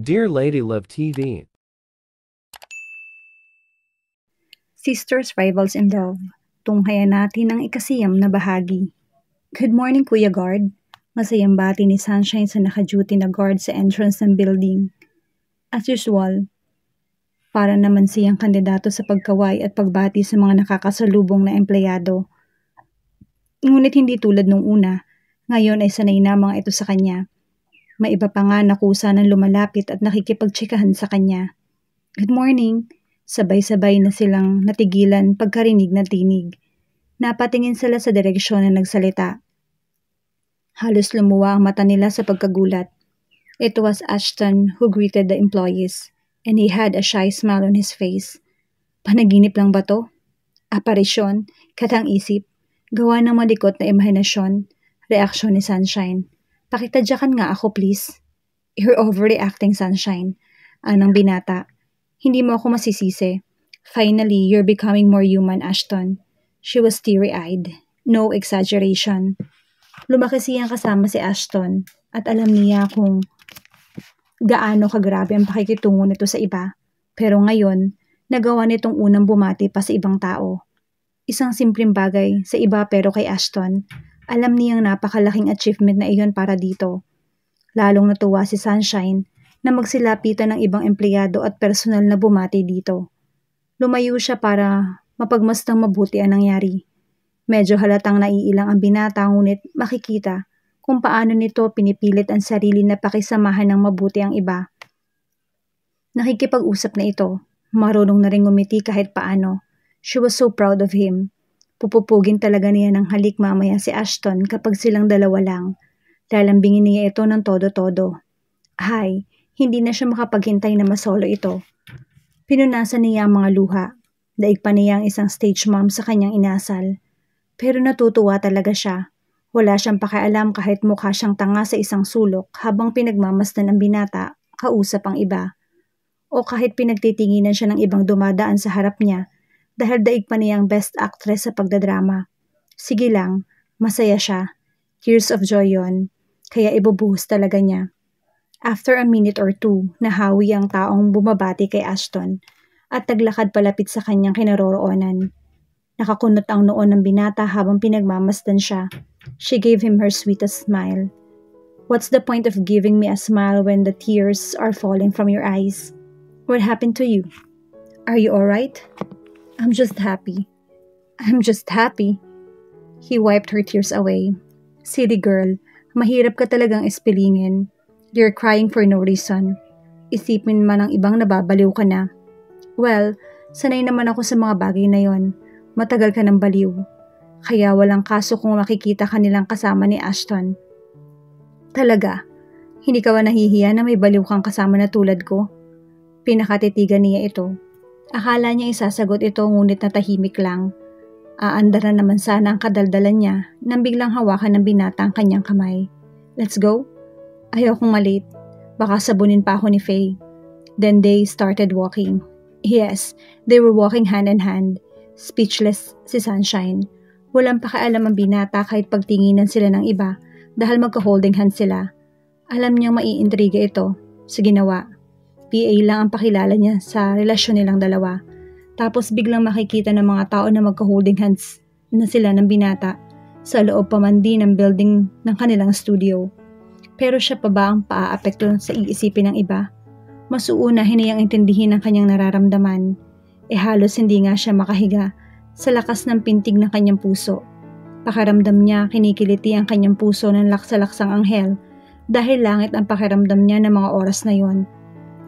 Dear Lady Love TV. Sisters Rivals in Love, tunghayan natin ang ikasiyam na bahagi. Good morning, Kuya Guard. Masayang bati ni Sunshine sa naka-duty na guard sa entrance ng building. As usual, para naman siyang kandidato sa pagkaway at pagbati sa mga nakakasalubong na empleyado. Ngunit hindi tulad nung una, ngayon ay sanay na mga ito sa kanya. May iba pa nga na kusa ng lumalapit at nakikipagtsikahan sa kanya. Good morning. Sabay-sabay na silang natigilan pagkarinig na tinig. Napatingin sila sa direksyon na nagsalita. Halos lumuwa ang mata nila sa pagkagulat. It was Ashton who greeted the employees, and he had a shy smile on his face. Panaginip lang ba to? Aparisyon, katang isip, gawa ng malikot na imahinasyon, reaksyon ni Sunshine. Pakitadyakan nga ako please. You're overreacting, Sunshine. Anong binata? Hindi mo ako masisisi. Finally, you're becoming more human, Ashton. She was teary-eyed. No exaggeration. Lumaki siyang kasama si Ashton at alam niya kung gaano kagrabe ang pakikitungo nito sa iba. Pero ngayon, nagawa nitong unang bumati pa sa ibang tao. Isang simpleng bagay sa iba pero kay Ashton, alam niyang napakalaking achievement na iyon para dito. Lalong natuwa si Sunshine na magsilapitan ng ibang empleyado at personal na bumati dito. Lumayo siya para mapagmastang mabuti ang nangyari. Medyo halatang naiilang ang binata ngunit makikita kung paano nito pinipilit ang sarili na pakisamahan ng mabuti ang iba. Nakikipag-usap na ito, marunong na rin ngumiti kahit paano. She was so proud of him. Pupupugin talaga niya ng halik mamaya si Ashton kapag silang dalawa lang. Lalambingin niya ito ng todo-todo. Hay, hindi na siya makapaghintay na masolo ito. Pinunasan niya ang mga luha. Daig pa niya ang isang stage mom sa kanyang inasal. Pero natutuwa talaga siya. Wala siyang pakialam kahit mukha siyang tanga sa isang sulok habang pinagmamasdan ang binata, kausap ang iba. O kahit pinagtitinginan siya ng ibang dumadaan sa harap niya dahil daig pa niya ang best actress sa pagdadrama. Sige lang, masaya siya. Tears of joy yon, kaya ibubuhos talaga niya. After a minute or two, nahawi ang taong bumabati kay Ashton at naglakad palapit sa kanyang kinaroroonan. Nakakunot ang noo ng binata habang pinagmamasdan siya. She gave him her sweetest smile. What's the point of giving me a smile when the tears are falling from your eyes? What happened to you? Are you alright? I'm just happy. I'm just happy. He wiped her tears away. Silly girl, mahirap ka talagang ispilingin. You're crying for no reason. Isipin man ng ibang nababaliw ka na. Well, sanay naman ako sa mga bagay na yon. Matagal ka ng baliw. Kaya walang kaso kung makikita ka nilang kasama ni Ashton. Talaga, hindi ka ba nahihiya na may baliw kang kasama na tulad ko? Pinakatitigan niya ito. Akala niya isasagot ito ngunit natahimik lang. Aandar na naman sana ang kadaldalan niya nang biglang hawakan ng binata ang kanyang kamay. Let's go? Ayaw kong malate. Baka sabunin pa ako ni Faye. Then they started walking. Yes, they were walking hand in hand. Speechless si Sunshine. Walang pakialam ang binata kahit pagtinginan sila ng iba dahil magka-holding hands sila. Alam niyang maiintriga ito sa ginawa. PA lang ang pakilala niya sa relasyon nilang dalawa. Tapos biglang makikita ng mga tao na magka-holding hands na sila ng binata sa loob pa man din ng building ng kanilang studio. Pero siya pa ba ang paaapekto sa iisipin ng iba? Mas uunahin niyang intindihin ang kanyang nararamdaman. Halos hindi nga siya makahiga sa lakas ng pintig ng kanyang puso. Pakiramdam niya kinikiliti ang kanyang puso ng laksalaksang anghel dahil langit ang pakiramdam niya ng mga oras na yon.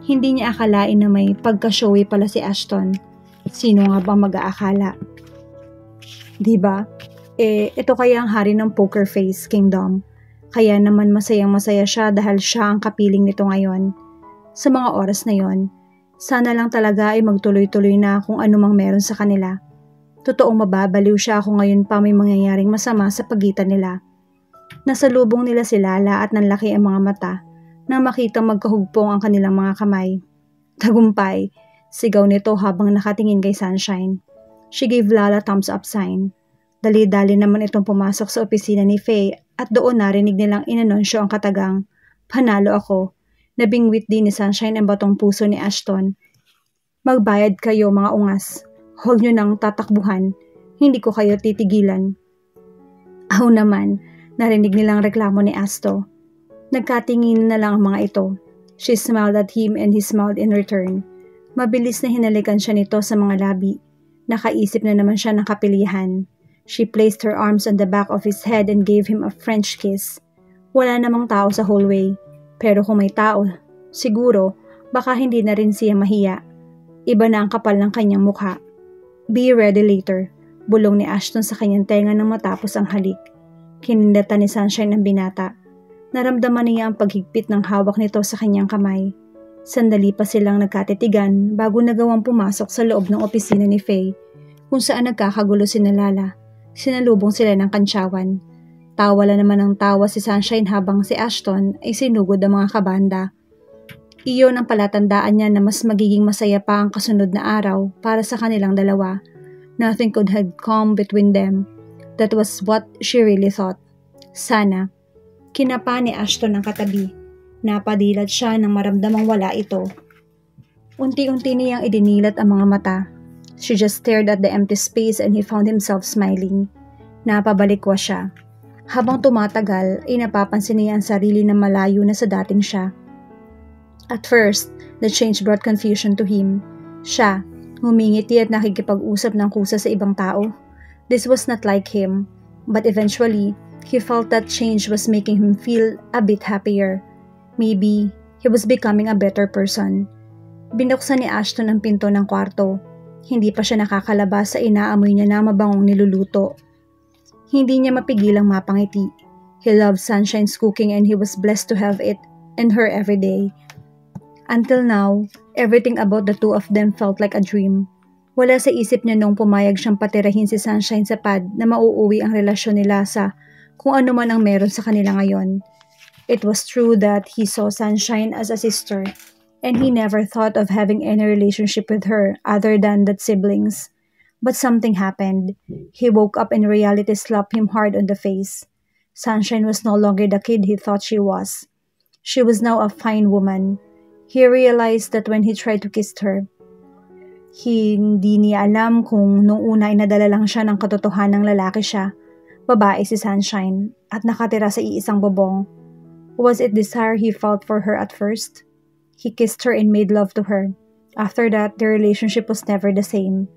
Hindi niya akalain na may pagka-showy pala si Ashton. Sino nga bang mag-aakala? Diba? Ito kaya ang hari ng Poker Face Kingdom. Kaya naman masayang-masaya siya dahil siya ang kapiling nito ngayon. Sa mga oras na yon, sana lang talaga ay magtuloy-tuloy na kung ano mang meron sa kanila. Totoong mababaliw siya kung ngayon pa may mangyayaring masama sa pagitan nila. Nasalubong nila si Lala at nanlaki ang mga mata nang makitang magkahugpong ang kanilang mga kamay. Tagumpay, sigaw nito habang nakatingin kay Sunshine. She gave Lala thumbs up sign. Dali-dali naman itong pumasok sa opisina ni Faye at doon narinig nilang inanunsyo ang katagang, "Panalo ako. Nabingwit din ni Sunshine ang batong puso ni Ashton. Magbayad kayo mga ungas. Huwag nyo nang tatakbuhan. Hindi ko kayo titigilan. Aw naman, narinig nilang reklamo ni Asto. Nagkatingin na lang ang mga ito. She smiled at him and he smiled in return. Mabilis na hinalikan siya nito sa mga labi. Nakaisip na naman siya ng kapilihan. She placed her arms on the back of his head and gave him a French kiss. Wala namang tao sa hallway. Pero kung may tao, siguro, baka hindi na rin siya mahiya. Iba na ang kapal ng kanyang mukha. Be ready later, bulong ni Ashton sa kanyang tenga nang matapos ang halik. Kinindatan ni Sunshine ang binata. Naramdaman niya ang paghigpit ng hawak nito sa kanyang kamay. Sandali pa silang nagkatitigan bago nagawang pumasok sa loob ng opisina ni Faye, kung saan nagkakagulo si Lala. Sinalubong sila ng kantsawan. Tawala naman ng tawa si Sunshine habang si Ashton ay sinugod ang mga kabanda. Iyon ang palatandaan niya na mas magiging masaya pa ang kasunod na araw para sa kanilang dalawa. Nothing could have come between them. That was what she really thought. Sana. Kinapa ni Ashton ang katabi. Napadilat siya nang maramdamang wala ito. Unti-unti niyang idinilat ang mga mata. She just stared at the empty space and he found himself smiling. Napabalikwa siya. Habang tumatagal, ay napapansin niya ang sarili na malayo na sa dating siya. At first, the change brought confusion to him. Siya, humingiti at nakikipag-usap ng kusa sa ibang tao. This was not like him, but eventually, he felt that change was making him feel a bit happier. Maybe, he was becoming a better person. Binuksan ni Ashton ang pinto ng kwarto. Hindi pa siya nakakalabas sa inaamoy niya na mabangong niluluto. Hindi niya mapigilang mapangiti. He loved Sunshine's cooking and he was blessed to have it and her every day. Until now, everything about the two of them felt like a dream. Wala sa isip niya nung pumayag siyang patirahin si Sunshine sa pad na mauuwi ang relasyon nila sa kung ano man ang meron sa kanila ngayon. It was true that he saw Sunshine as a sister, and he never thought of having any relationship with her other than that siblings. But something happened. He woke up and reality slapped him hard on the face. Sunshine was no longer the kid he thought she was. She was now a fine woman. He realized that when he tried to kiss her, hindi niya alam kung nung una ay nadala lang siya ng katotohanang lalaki siya. Babae si Sunshine at nakatira sa iisang bubong. Was it desire he felt for her at first? He kissed her and made love to her. After that, their relationship was never the same.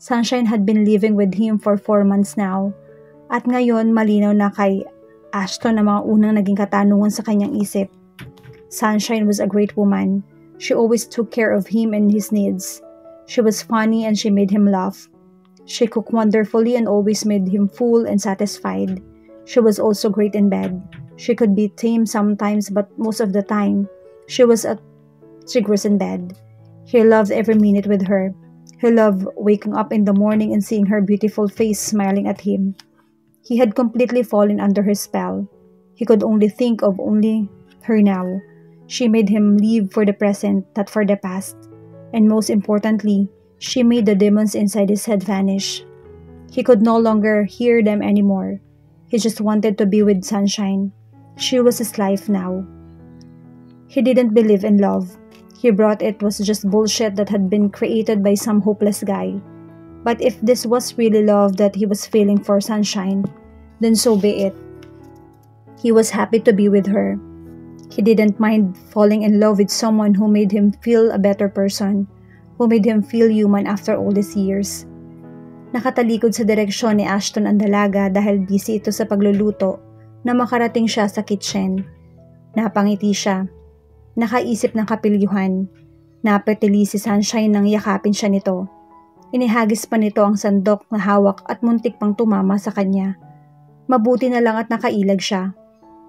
Sunshine had been living with him for 4 months now. At ngayon, malinaw na kay Ashton ang mga unang naging katanungan sa kanyang isip. Sunshine was a great woman. She always took care of him and his needs. She was funny and she made him laugh. She cooked wonderfully and always made him full and satisfied. She was also great in bed. She could be tame sometimes, but most of the time, she was in bed. He loved every minute with her. He loved waking up in the morning and seeing her beautiful face smiling at him. He had completely fallen under her spell. He could only think of only her now. She made him live for the present, not for the past. And most importantly, she made the demons inside his head vanish. He could no longer hear them anymore. He just wanted to be with Sunshine. She was his life now. He didn't believe in love. He brought it was just bullshit that had been created by some hopeless guy. But if this was really love that he was feeling for Sunshine, then so be it. He was happy to be with her. He didn't mind falling in love with someone who made him feel a better person, who made him feel human after all these years. Nakatalikod sa direksyon ni Ashton ang dalaga dahil busy ito sa pagluluto na makarating siya sa kitchen. Napangiti siya. Nakaisip ng kapilyuhan. Napetili si Sunshine nang yakapin siya nito. Inihagis pa nito ang sandok na hawak at muntik pang tumama sa kanya. Mabuti na lang at nakailag siya.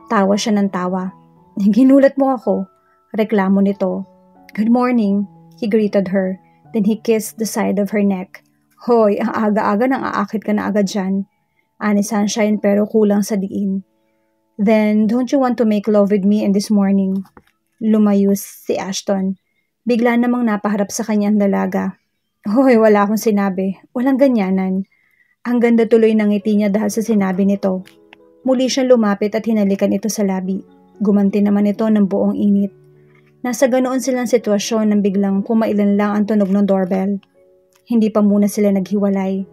Tawa siya ng tawa. Ginulat mo ako, reklamo nito. Good morning, he greeted her. Then he kissed the side of her neck. Hoy, ang aga-aga nang aakit ka na agad dyan. Ani Sunshine pero kulang sa diin. Then, don't you want to make love with me in this morning? Lumayos si Ashton. Bigla namang napaharap sa kanyang dalaga. Hoy, wala akong sinabi. Walang ganyanan. Ang ganda tuloy ng ngiti niya dahil sa sinabi nito. Muli siyang lumapit at hinalikan ito sa labi. Gumanti naman ito ng buong init. Nasa ganoon silang sitwasyon nang biglang pumailan lang ang tunog ng doorbell. Hindi pa muna sila naghiwalay.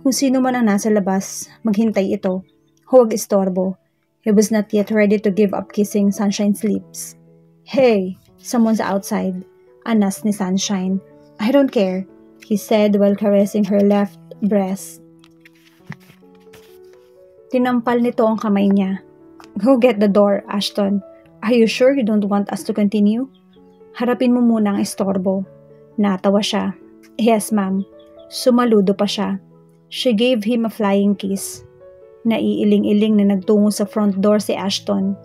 Kung sino man ang nasa labas, maghintay ito. Huwag istorbo. He was not yet ready to give up kissing Sunshine's lips. "Hey, someone's outside," anas ni Sunshine. "I don't care," he said while caressing her left breast. Tinampal nito ang kamay niya. "Go get the door, Ashton. Are you sure you don't want us to continue? Harapin mo muna ang estorbo." Natawa siya. "Yes, ma'am." Sumaludo pa siya. She gave him a flying kiss. Naiiling-iling na nagtungo sa front door si Ashton.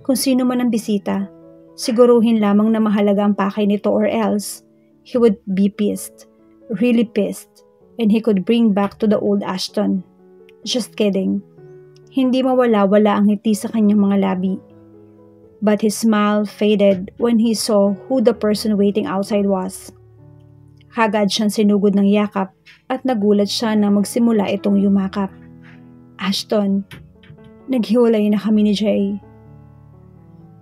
Kung sino man ang bisita, siguruhin lamang na mahalaga ang pakay nito or else he would be pissed, really pissed, and he could bring back to the old Ashton. Just kidding. Hindi mawala-wala ang ngiti sa kanyang mga labi. But his smile faded when he saw who the person waiting outside was. Kagad siyang sinugod ng yakap at nagulat siya na magsimula itong yumakap. "Ashton, naghiwalay na kami ni Jay.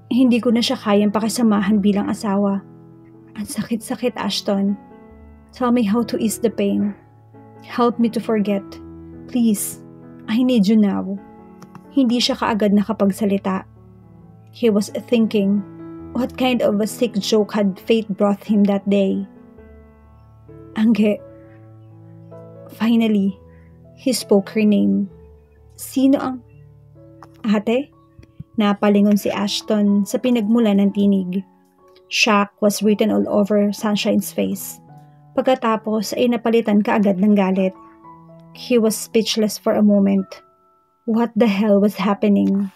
Hindi ko na siya kayang pakisamahan bilang asawa. Ang sakit-sakit, Ashton. Tell me how to ease the pain. Help me to forget. Please, I need you now." Hindi siya kaagad nakapagsalita. He was thinking, what kind of a sick joke had fate brought him that day? "Angge." Finally, he spoke her name. "Sino ang..." "Ate?" Napalingon si Ashton sa pinagmula ng tinig. Shock was written all over Sunshine's face. Pagkatapos ay napalitan kaagad ng galit. He was speechless for a moment. What the hell was happening?